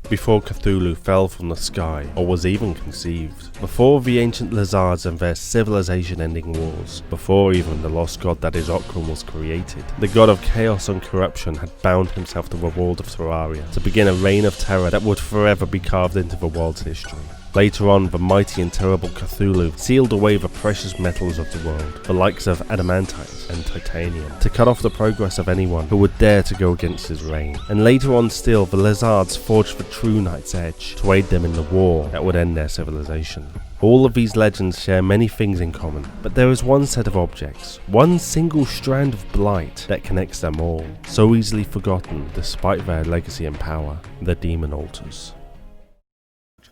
before Cthulhu fell from the sky or was even conceived, before the ancient lizards and their civilization-ending wars, before even the lost god that is Okran was created, the god of chaos and corruption had bound himself to the world of Terraria to begin a reign of terror that would forever be carved into the world's history. Later on, the mighty and terrible Cthulhu sealed away the precious metals of the world, the likes of adamantite and titanium, to cut off the progress of anyone who would dare to go against his reign. And later on still, the lizards forged the true Knight's Edge to aid them in the war that would end their civilization. All of these legends share many things in common, but there is one set of objects, one single strand of blight that connects them all, so easily forgotten despite their legacy and power: the demon altars.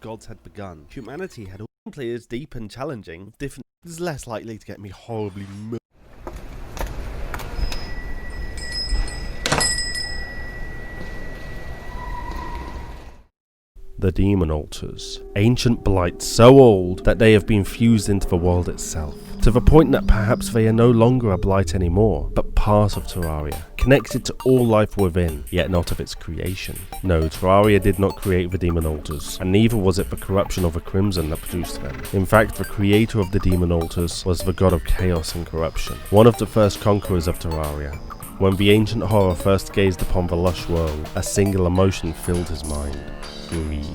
Gods had begun, humanity had all players deep and challenging, with different is less likely to get me horribly The demon altars, ancient blights so old that they have been fused into the world itself, to the point that perhaps they are no longer a blight anymore, but part of Terraria, connected to all life within, yet not of its creation. No, Terraria did not create the demon altars, and neither was it the corruption of the Crimson that produced them. In fact, the creator of the demon altars was the god of chaos and corruption, one of the first conquerors of Terraria. When the ancient horror first gazed upon the lush world, a single emotion filled his mind: greed.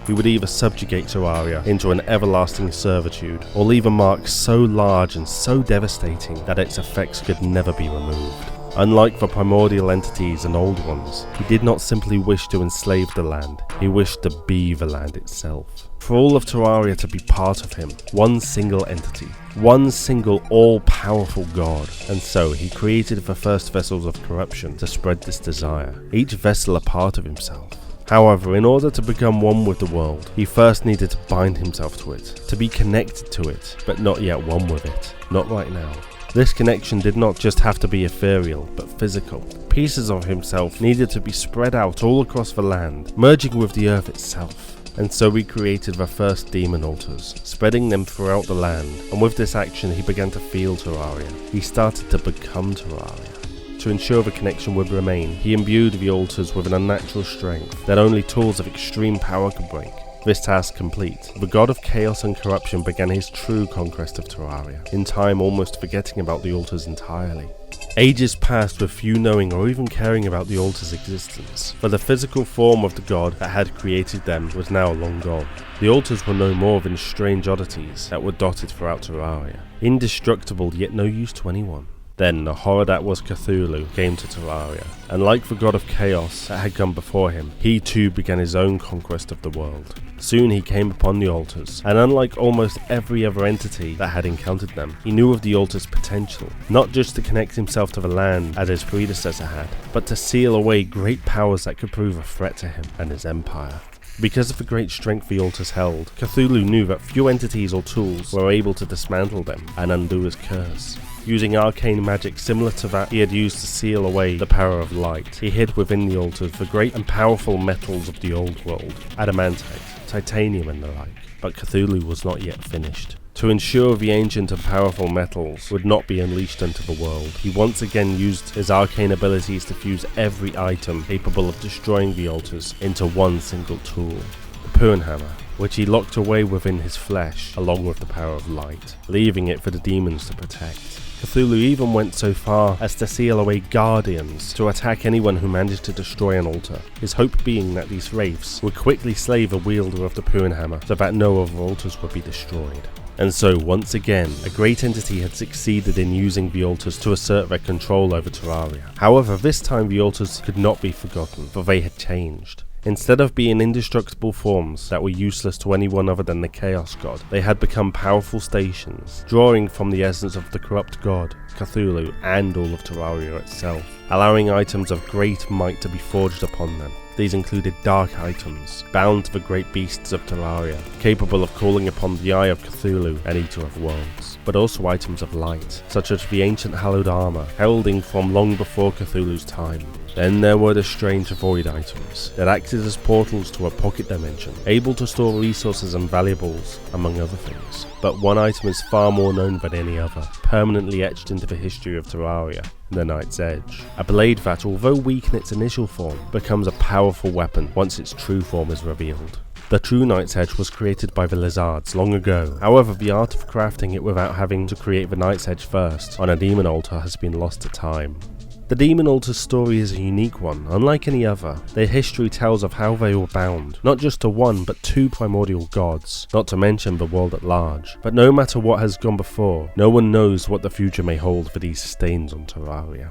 He would either subjugate Terraria into an everlasting servitude, or leave a mark so large and so devastating that its effects could never be removed. Unlike the primordial entities and old ones, he did not simply wish to enslave the land, he wished to be the land itself. For all of Terraria to be part of him, one single entity, one single all-powerful god. And so he created the first vessels of corruption to spread this desire, each vessel a part of himself. However, in order to become one with the world, he first needed to bind himself to it, to be connected to it, but not yet one with it. Not right now. This connection did not just have to be ethereal, but physical. Pieces of himself needed to be spread out all across the land, merging with the earth itself. And so we created the first demon altars, spreading them throughout the land, and with this action he began to feel Terraria. He started to become Terraria. To ensure the connection would remain, he imbued the altars with an unnatural strength that only tools of extreme power could break. This task complete, the god of chaos and corruption began his true conquest of Terraria, in time almost forgetting about the altars entirely. Ages passed with few knowing or even caring about the altars' existence, for the physical form of the god that had created them was now long gone. The altars were no more than strange oddities that were dotted throughout Terraria, indestructible yet no use to anyone. Then the horror that was Cthulhu came to Terraria, and like the god of chaos that had come before him, he too began his own conquest of the world. Soon he came upon the altars, and unlike almost every other entity that had encountered them, he knew of the altars' potential, not just to connect himself to the land as his predecessor had, but to seal away great powers that could prove a threat to him and his empire. Because of the great strength the altars held, Cthulhu knew that few entities or tools were able to dismantle them and undo his curse. Using arcane magic similar to that he had used to seal away the power of light, he hid within the altars the great and powerful metals of the old world, adamantite, titanium and the like. But Cthulhu was not yet finished. To ensure the ancient and powerful metals would not be unleashed into the world, he once again used his arcane abilities to fuse every item capable of destroying the altars into one single tool, the Puan hammer, which he locked away within his flesh along with the power of light, leaving it for the demons to protect. Cthulhu even went so far as to seal away guardians to attack anyone who managed to destroy an altar, his hope being that these wraiths would quickly slay the wielder of the Puan hammer so that no other altars would be destroyed. And so, once again, a great entity had succeeded in using the altars to assert their control over Terraria. However, this time the altars could not be forgotten, for they had changed. Instead of being indestructible forms that were useless to anyone other than the Chaos God, they had become powerful stations, drawing from the essence of the corrupt god, Cthulhu, and all of Terraria itself, allowing items of great might to be forged upon them. These included dark items, bound to the great beasts of Terraria, capable of calling upon the Eye of Cthulhu and Eater of Worlds, but also items of light, such as the ancient hallowed armor, heralding from long before Cthulhu's time. Then there were the strange void items that acted as portals to a pocket dimension, able to store resources and valuables, among other things. But one item is far more known than any other, permanently etched into the history of Terraria: the Night's Edge. A blade that, although weak in its initial form, becomes a powerful weapon once its true form is revealed. The true Night's Edge was created by the Lizards long ago. However, the art of crafting it without having to create the Night's Edge first on a demon altar has been lost to time. The Demon Altar's story is a unique one, unlike any other. Their history tells of how they were bound, not just to one but two primordial gods, not to mention the world at large. But no matter what has gone before, no one knows what the future may hold for these stains on Terraria.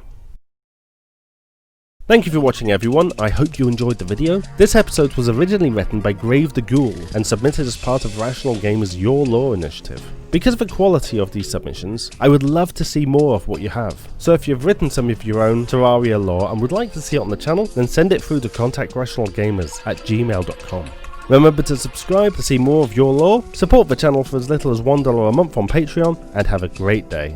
Thank you for watching everyone, I hope you enjoyed the video. This episode was originally written by Grave the Ghoul and submitted as part of Rational Gamers' Your Lore initiative. Because of the quality of these submissions, I would love to see more of what you have. So if you've written some of your own Terraria lore and would like to see it on the channel, then send it through to contactrationalgamers@gmail.com. Remember to subscribe to see more of your lore, support the channel for as little as $1 a month on Patreon, and have a great day.